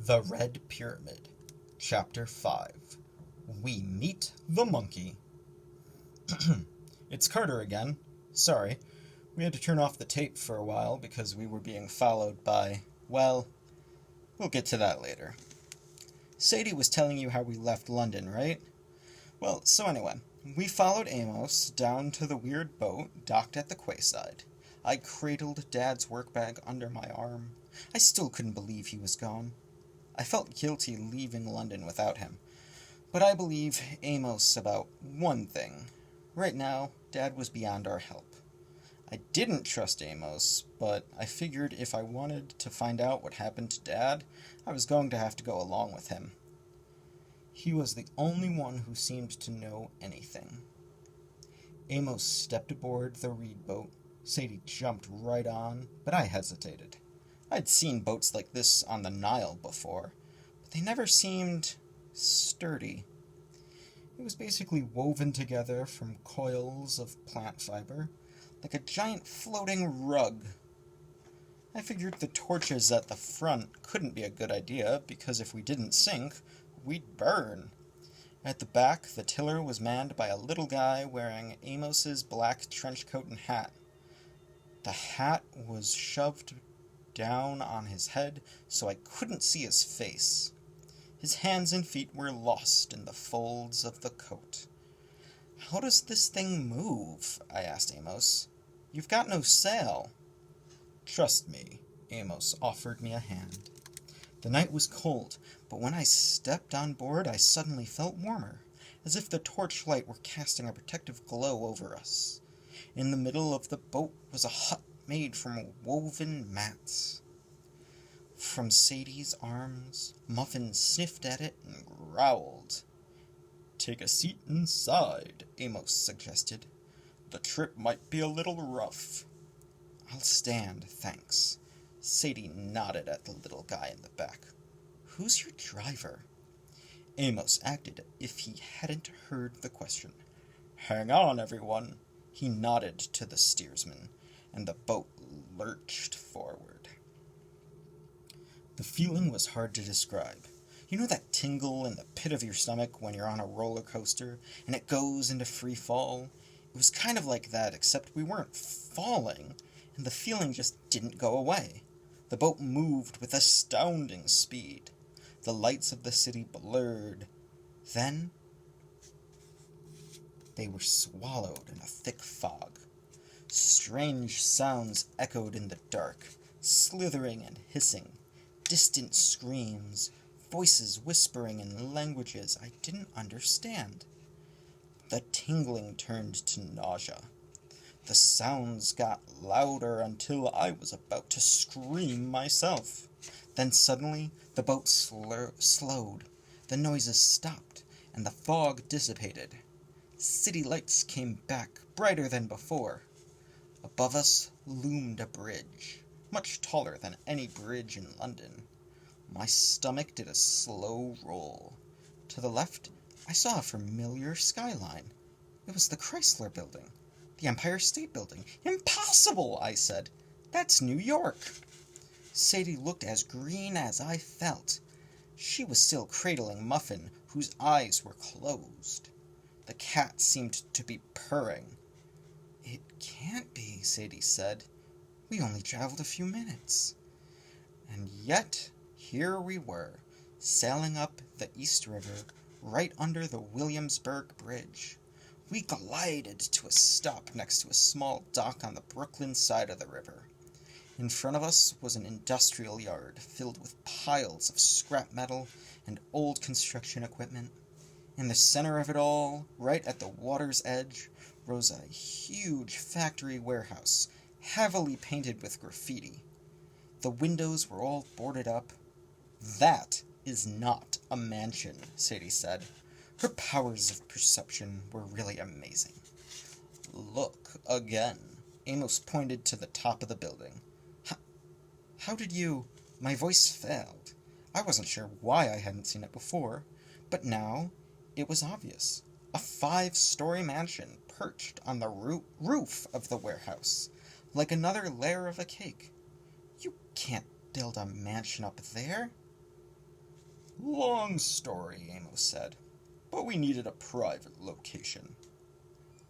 The Red Pyramid, Chapter 5. We Meet the Monkey. It's Carter again. Sorry, we had to turn off the tape for a while because we were being followed by, well, we'll get to that later. Sadie was telling you how we left London, right? Well, so anyway, we followed Amos down to the weird boat docked at the quayside. I cradled Dad's workbag under my arm. I still couldn't believe he was gone. I felt guilty leaving London without him, but I believe Amos about one thing. Right now, Dad was beyond our help. I didn't trust Amos, but I figured if I wanted to find out what happened to Dad, I was going to have to go along with him. He was the only one who seemed to know anything. Amos stepped aboard the reed boat. Sadie jumped right on, but I hesitated. I'd seen boats like this on the Nile before, but they never seemed sturdy. It was basically woven together from coils of plant fiber, like a giant floating rug. I figured the torches at the front couldn't be a good idea, because if we didn't sink, we'd burn. At the back, the tiller was manned by a little guy wearing Amos's black trench coat and hat. The hat was shoved down on his head so I couldn't see his face. His hands and feet were lost in the folds of the coat. "How does this thing move?" I asked Amos. "You've got no sail." "Trust me," Amos offered me a hand. The night was cold, but when I stepped on board I suddenly felt warmer, as if the torchlight were casting a protective glow over us. In the middle of the boat was a hut made from woven mats. From Sadie's arms, Muffin sniffed at it and growled. "Take a seat inside," Amos suggested. "The trip might be a little rough." "I'll stand, thanks." Sadie nodded at the little guy in the back. "Who's your driver?" Amos acted as if he hadn't heard the question. "Hang on, everyone." He nodded to the steersman, and the boat lurched forward. The feeling was hard to describe. You know that tingle in the pit of your stomach when you're on a roller coaster and it goes into free fall? It was kind of like that, except we weren't falling, and the feeling just didn't go away. The boat moved with astounding speed. The lights of the city blurred. Then they were swallowed in a thick fog. Strange sounds echoed in the dark, slithering and hissing, distant screams, voices whispering in languages I didn't understand. The tingling turned to nausea. The sounds got louder until I was about to scream myself. Then suddenly the boat slowed, the noises stopped, and the fog dissipated. City lights came back, brighter than before. Above us loomed a bridge, much taller than any bridge in London. My stomach did a slow roll. To the left, I saw a familiar skyline. It was the Chrysler Building, the Empire State Building. "Impossible!" I said. "That's New York." Sadie looked as green as I felt. She was still cradling Muffin, whose eyes were closed. The cat seemed to be purring. "It can't be," Sadie said. "We only traveled a few minutes." And yet, here we were, sailing up the East River, right under the Williamsburg Bridge. We glided to a stop next to a small dock on the Brooklyn side of the river. In front of us was an industrial yard filled with piles of scrap metal and old construction equipment. In the center of it all, right at the water's edge, rose a huge factory warehouse, heavily painted with graffiti. The windows were all boarded up. "That is not a mansion," Sadie said. Her powers of perception were really amazing. "Look again." Amos pointed to the top of the building. How did you—" My voice failed. I wasn't sure why I hadn't seen it before, but now it was obvious. A 5-story mansion perched on the roof of the warehouse, like another layer of a cake. "You can't build a mansion up there." Long story, Amos said, but we needed a private location.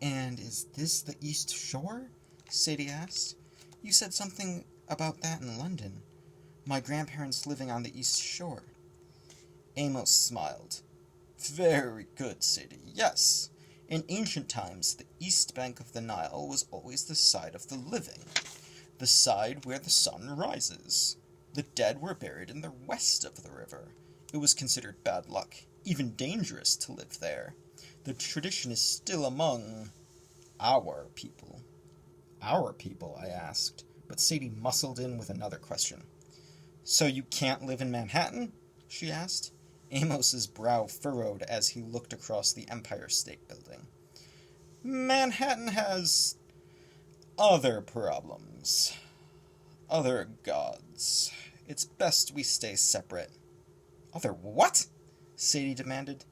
And is this the East Shore? Sadie asked. You said something about that in London. My grandparents living on the East Shore. Amos smiled. Very good, Sadie. Yes. In ancient times, the east bank of the Nile was always the side of the living, the side where the sun rises. The dead were buried in the west of the river. It was considered bad luck, even dangerous to live there. The tradition is still among our people. Our people, I asked, but Sadie muscled in with another question. So you can't live in Manhattan? She asked. Amos's brow furrowed as he looked across the Empire State Building. Manhattan has other problems. Other gods. It's best we stay separate. Other what? Sadie demanded.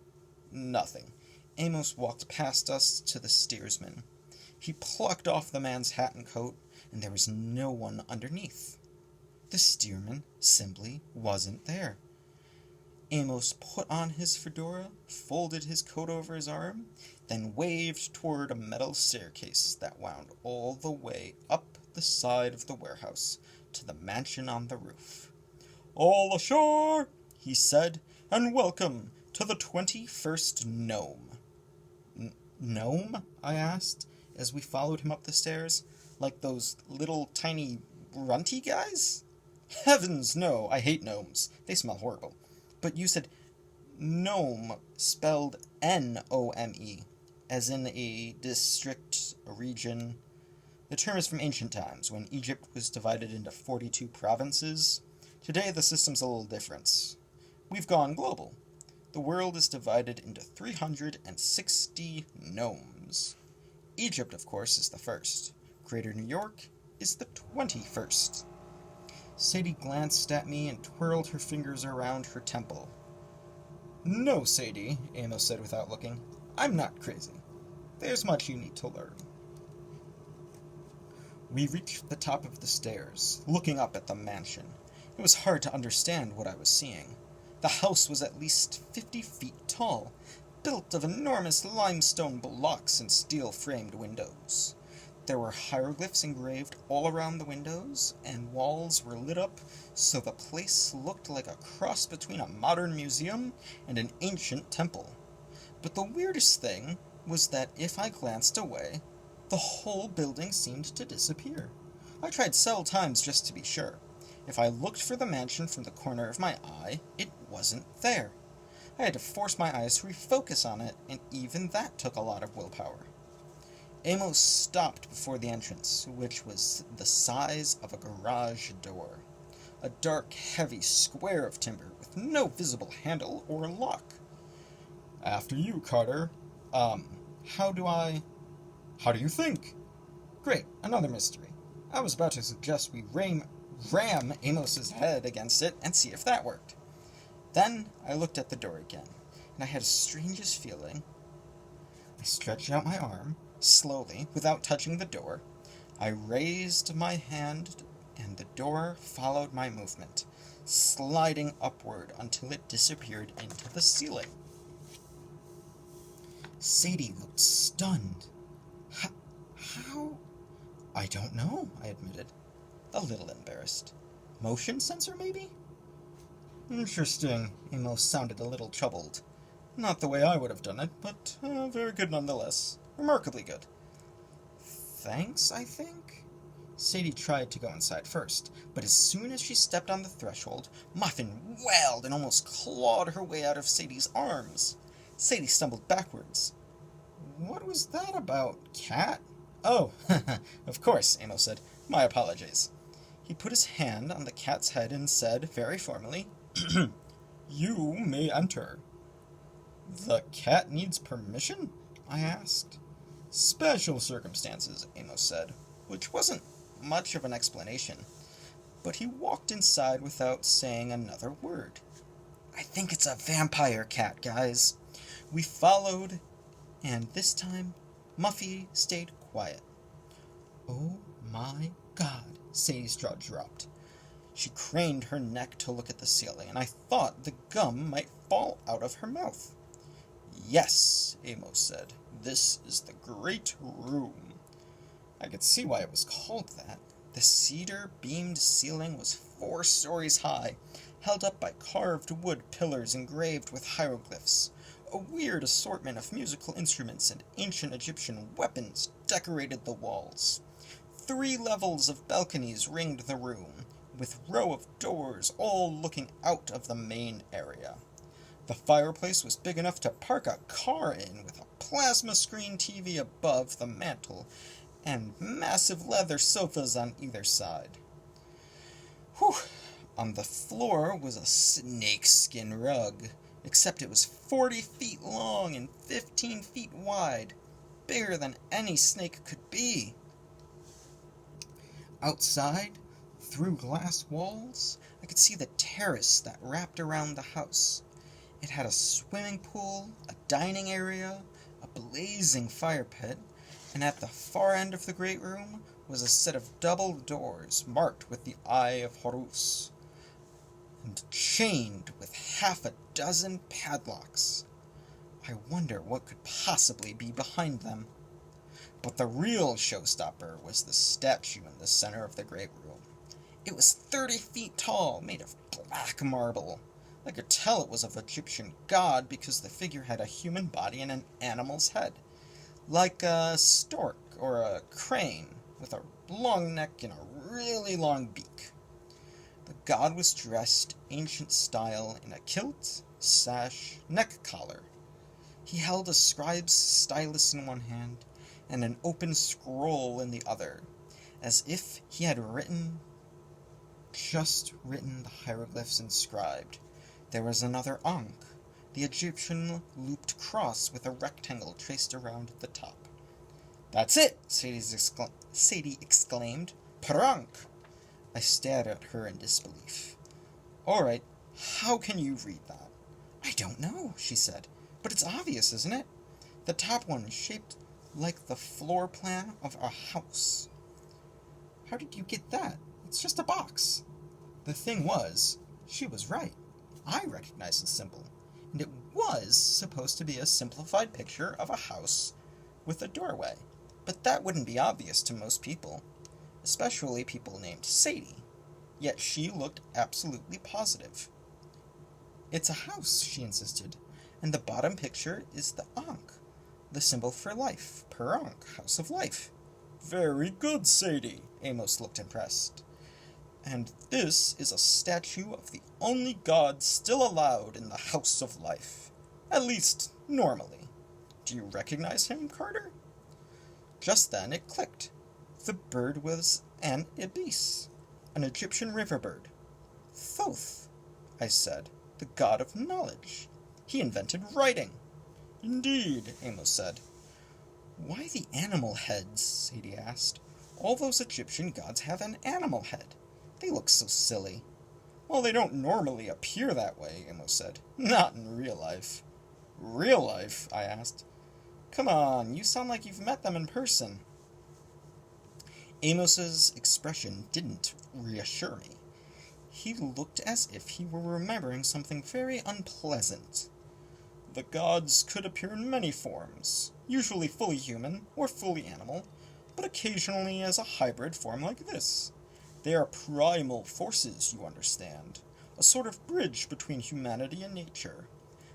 Nothing. Amos walked past us to the steersman. He plucked off the man's hat and coat, and there was no one underneath. The steersman simply wasn't there. Amos put on his fedora, folded his coat over his arm, then waved toward a metal staircase that wound all the way up the side of the warehouse to the mansion on the roof. All ashore, he said, and welcome to the 21st Gnome. Gnome? I asked, as we followed him up the stairs, like those little tiny runty guys? Heavens, no, I hate gnomes. They smell horrible. But you said gnome, spelled Nome, as in a district, a region. The term is from ancient times, when Egypt was divided into 42 provinces. Today the system's a little different. We've gone global. The world is divided into 360 gnomes. Egypt, of course, is the first. Greater New York is the 21st. Sadie glanced at me and twirled her fingers around her temple. No, Sadie, Amos said without looking. I'm not crazy. There's much you need to learn. We reached the top of the stairs, looking up at the mansion. It was hard to understand what I was seeing. The house was at least 50 feet tall, built of enormous limestone blocks and steel-framed windows. There were hieroglyphs engraved all around the windows, and walls were lit up so the place looked like a cross between a modern museum and an ancient temple. But the weirdest thing was that if I glanced away, the whole building seemed to disappear. I tried several times just to be sure. If I looked for the mansion from the corner of my eye, it wasn't there. I had to force my eyes to refocus on it, and even that took a lot of willpower. Amos stopped before the entrance, which was the size of a garage door. A dark, heavy square of timber with no visible handle or lock. After you, Carter. How do you think? Great, another mystery. I was about to suggest we ram Amos's head against it and see if that worked. Then I looked at the door again, and I had the strangest feeling. I stretched out my arm, slowly, without touching the door. I raised my hand, and the door followed my movement, sliding upward until it disappeared into the ceiling. Sadie looked stunned. How? I don't know, I admitted, a little embarrassed. Motion sensor, maybe? Interesting. Amos sounded a little troubled. Not the way I would have done it, but very good nonetheless. Remarkably good. Thanks, I think? Sadie tried to go inside first, but as soon as she stepped on the threshold, Muffin wailed and almost clawed her way out of Sadie's arms. Sadie stumbled backwards. What was that about, Cat? Oh, of course, Amos said. My apologies. He put his hand on the cat's head and said, very formally, You may enter. The cat needs permission? I asked. Special circumstances, Amos said, which wasn't much of an explanation. But he walked inside without saying another word. I think it's a vampire cat, guys. We followed, and this time, Muffy stayed quiet. Oh my God, Sadie's jaw dropped. She craned her neck to look at the ceiling, and I thought the gum might fall out of her mouth. "Yes," Amos said, "this is the Great Room." I could see why it was called that. The cedar-beamed ceiling was 4 stories high, held up by carved wood pillars engraved with hieroglyphs. A weird assortment of musical instruments and ancient Egyptian weapons decorated the walls. 3 levels of balconies ringed the room, with row of doors all looking out of the main area. The fireplace was big enough to park a car in, with a plasma screen TV above the mantel, and massive leather sofas on either side. Whew! On the floor was a snakeskin rug, except it was 40 feet long and 15 feet wide, bigger than any snake could be. Outside, through glass walls, I could see the terrace that wrapped around the house. It had a swimming pool, a dining area, a blazing fire pit, and at the far end of the great room was a set of double doors marked with the Eye of Horus, and chained with 6 padlocks. I wonder what could possibly be behind them. But the real showstopper was the statue in the center of the great room. It was 30 feet tall, made of black marble. I could tell it was of Egyptian god because the figure had a human body and an animal's head, like a stork or a crane, with a long neck and a really long beak. The god was dressed ancient style in a kilt, sash, neck collar. He held a scribe's stylus in one hand and an open scroll in the other, as if he had just written the hieroglyphs inscribed. There was another Ankh, the Egyptian looped cross with a rectangle traced around the top. "That's it!" Sadie exclaimed. "Prank!" I stared at her in disbelief. "All right, how can you read that?" "I don't know," she said, "but it's obvious, isn't it? The top one is shaped like the floor plan of a house." "How did you get that? It's just a box." The thing was, she was right. I recognized the symbol, and it was supposed to be a simplified picture of a house with a doorway. But that wouldn't be obvious to most people, especially people named Sadie. Yet she looked absolutely positive. "It's a house," she insisted, "and the bottom picture is the Ankh, the symbol for life, Per-Ankh, House of Life." "Very good, Sadie." Amos looked impressed. "And this is a statue of the only god still allowed in the House of Life. At least, normally. Do you recognize him, Carter?" Just then it clicked. The bird was an ibis, an Egyptian river bird. "Thoth," I said, "the god of knowledge. He invented writing." "Indeed," Amos said. "Why the animal heads?" Sadie asked. "All those Egyptian gods have an animal head. They look so silly." "Well, they don't normally appear that way," Amos said. "Not in real life." "Real life?" I asked. "Come on, you sound like you've met them in person." Amos's expression didn't reassure me. He looked as if he were remembering something very unpleasant. "The gods could appear in many forms, usually fully human or fully animal, but occasionally as a hybrid form like this. They are primal forces, you understand, a sort of bridge between humanity and nature.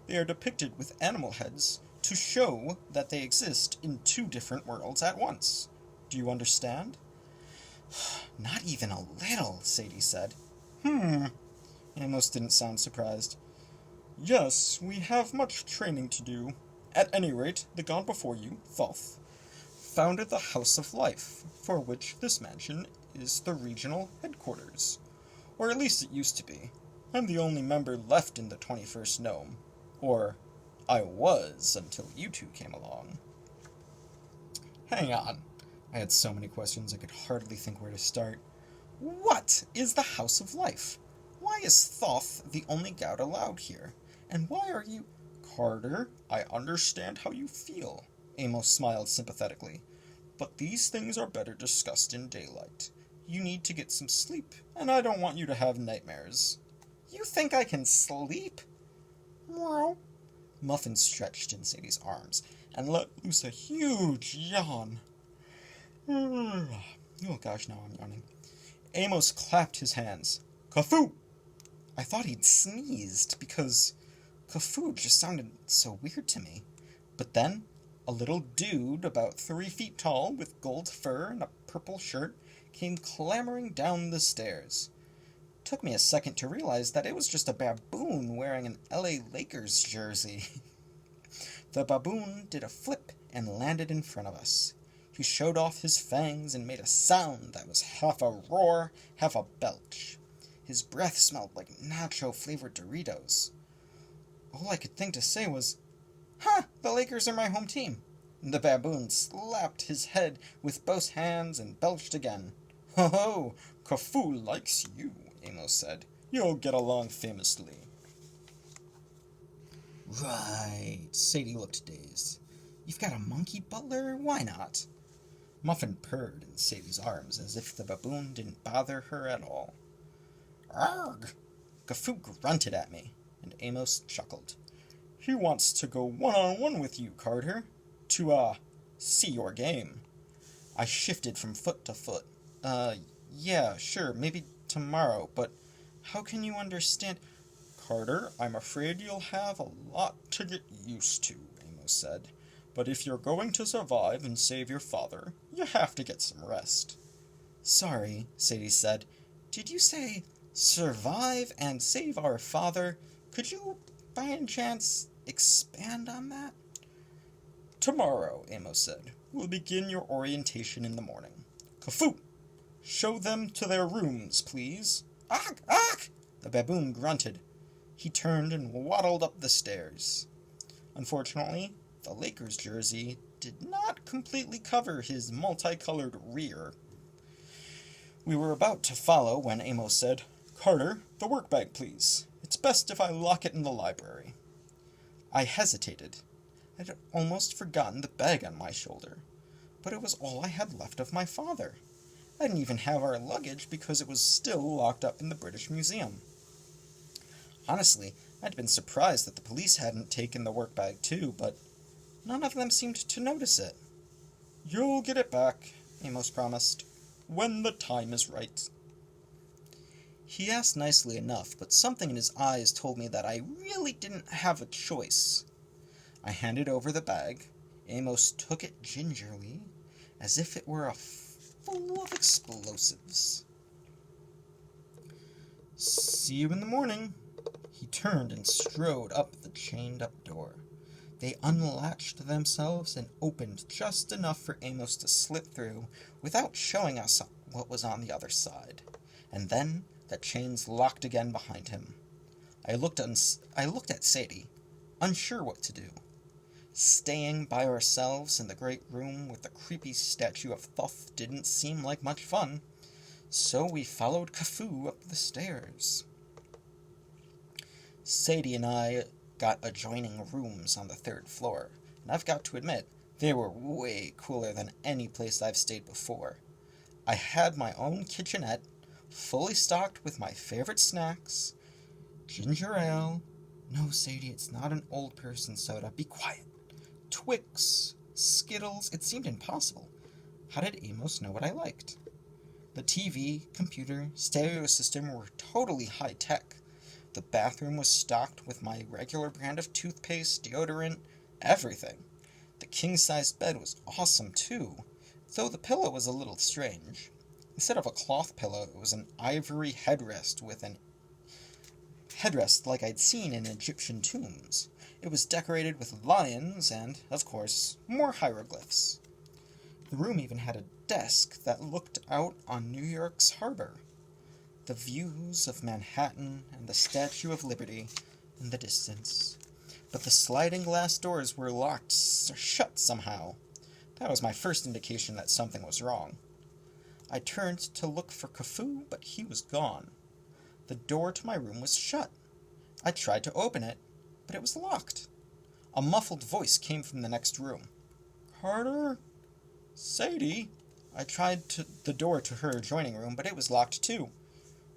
They are depicted with animal heads to show that they exist in 2 different worlds at once. Do you understand?" "Not even a little," Sadie said. Amos didn't sound surprised. "Yes, we have much training to do. At any rate, the god before you, Thoth, founded the House of Life, for which this mansion is the regional headquarters. Or at least it used to be. I'm the only member left in the 21st Gnome. Or, I was until you 2 came along." Hang on. I had so many questions I could hardly think where to start. What is the House of Life? Why is Thoth the only god allowed here? And why are you... "Carter, I understand how you feel." Amos smiled sympathetically. "But these things are better discussed in daylight. You need to get some sleep, and I don't want you to have nightmares. You think I can sleep? Meow. Muffin stretched in Sadie's arms and let loose a huge yawn. Oh gosh, now I'm yawning. Amos clapped his hands. Kafoo! I thought he'd sneezed because Kafoo just sounded so weird to me. But then, a little dude about 3 feet tall with gold fur and a purple shirt came clambering down the stairs. Took me a second to realize that it was just a baboon wearing an LA Lakers jersey. The baboon did a flip and landed in front of us. He showed off his fangs and made a sound that was half a roar, half a belch. His breath smelled like nacho-flavored Doritos. All I could think to say was, the Lakers are my home team. The baboon slapped his head with both hands and belched again. Ho-ho, Kafoo likes you, Amos said. You'll get along famously. Right, Sadie looked dazed. You've got a monkey butler? Why not? Muffin purred in Sadie's arms as if the baboon didn't bother her at all. Arg! Kafoo grunted at me, and Amos chuckled. He wants to go one-on-one with you, Carter, to, see your game. I shifted from foot to foot. Yeah, sure, maybe tomorrow, but how can you understand? Carter, I'm afraid you'll have a lot to get used to, Amos said. But if you're going to survive and save your father, you have to get some rest. Sorry, Sadie said. Did you say survive and save our father? Could you, by any chance, expand on that? Tomorrow, Amos said. We'll begin your orientation in the morning. Kafoo! Show them to their rooms, please. Ach! Ach! The baboon grunted. He turned and waddled up the stairs. Unfortunately, the Lakers jersey did not completely cover his multicolored rear. We were about to follow when Amos said, Carter, the work bag, please. It's best if I lock it in the library. I hesitated. I'd almost forgotten the bag on my shoulder, but it was all I had left of my father. I didn't even have our luggage because it was still locked up in the British Museum. Honestly, I'd been surprised that the police hadn't taken the work bag too, but none of them seemed to notice it. You'll get it back, Amos promised, when the time is right. He asked nicely enough, but something in his eyes told me that I really didn't have a choice. I handed over the bag. Amos took it gingerly, as if it were full of explosives. See you in the morning. He turned and strode up the chained-up door. They unlatched themselves and opened just enough for Amos to slip through without showing us what was on the other side. And then the chains locked again behind him. I looked at Sadie, unsure what to do. Staying by ourselves in the great room with the creepy statue of Thoth didn't seem like much fun, so we followed Kafoo up the stairs. Sadie and I got adjoining rooms on the 3rd floor, and I've got to admit, they were way cooler than any place I've stayed before. I had my own kitchenette, fully stocked with my favorite snacks, ginger ale. No, Sadie, it's not an old person soda. Be quiet. Twix, Skittles. It seemed impossible. How did Amos know what I liked? The TV, computer, stereo system were totally high-tech. The bathroom was stocked with my regular brand of toothpaste, deodorant, everything. The king-sized bed was awesome, too, though the pillow was a little strange. Instead of a cloth pillow, it was an ivory headrest with an headrest like I'd seen in Egyptian tombs. It was decorated with lions and, of course, more hieroglyphs. The room even had a desk that looked out on New York's harbor. The views of Manhattan and the Statue of Liberty in the distance. But the sliding glass doors were locked shut somehow. That was my first indication that something was wrong. I turned to look for Kafoo, but he was gone. The door to my room was shut. I tried to open it, but it was locked. A muffled voice came from the next room. Carter? Sadie? I tried the door to her adjoining room, but it was locked too.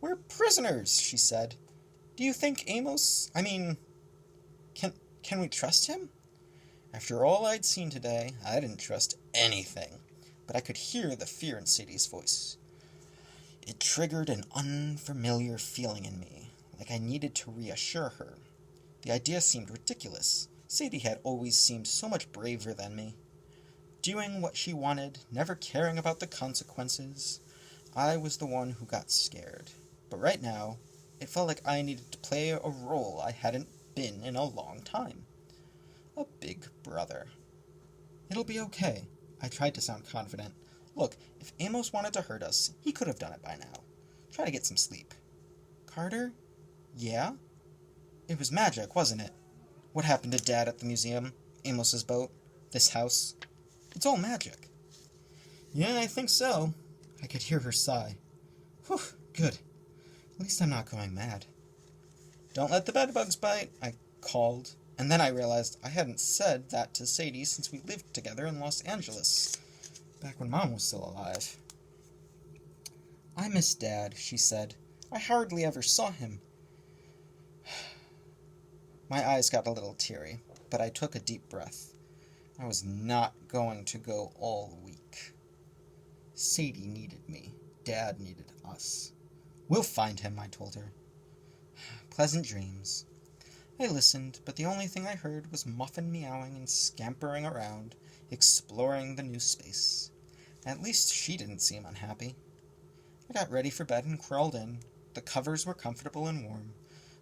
"We're prisoners," she said. "Do you think Amos... Can we trust him?" After all I'd seen today, I didn't trust anything, but I could hear the fear in Sadie's voice. It triggered an unfamiliar feeling in me, like I needed to reassure her. The idea seemed ridiculous. Sadie had always seemed so much braver than me. Doing what she wanted, never caring about the consequences. I was the one who got scared. But right now, it felt like I needed to play a role I hadn't been in a long time. A big brother. "It'll be okay." I tried to sound confident. "Look, if Amos wanted to hurt us, he could have done it by now. Try to get some sleep." "Carter?" "Yeah?" "It was magic, wasn't it? What happened to Dad at the museum? Amos's boat? This house? It's all magic." "Yeah, I think so." I could hear her sigh. "Whew, good. At least I'm not going mad." "Don't let the bedbugs bite," I called, and then I realized I hadn't said that to Sadie since we lived together in Los Angeles, back when Mom was still alive. "I miss Dad," she said. "I hardly ever saw him." My eyes got a little teary, but I took a deep breath. I was not going to go all week. Sadie needed me. Dad needed us. "We'll find him," I told her. Pleasant dreams. I listened, but the only thing I heard was Muffin meowing and scampering around, exploring the new space. At least she didn't seem unhappy. I got ready for bed and crawled in. The covers were comfortable and warm,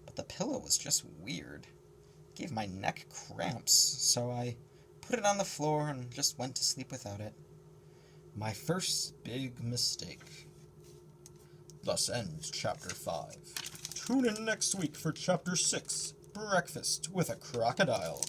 but the pillow was just weird. It gave my neck cramps, so I put it on the floor and just went to sleep without it. My first big mistake. Thus ends Chapter 5. Tune in next week for Chapter 6, Breakfast with a Crocodile.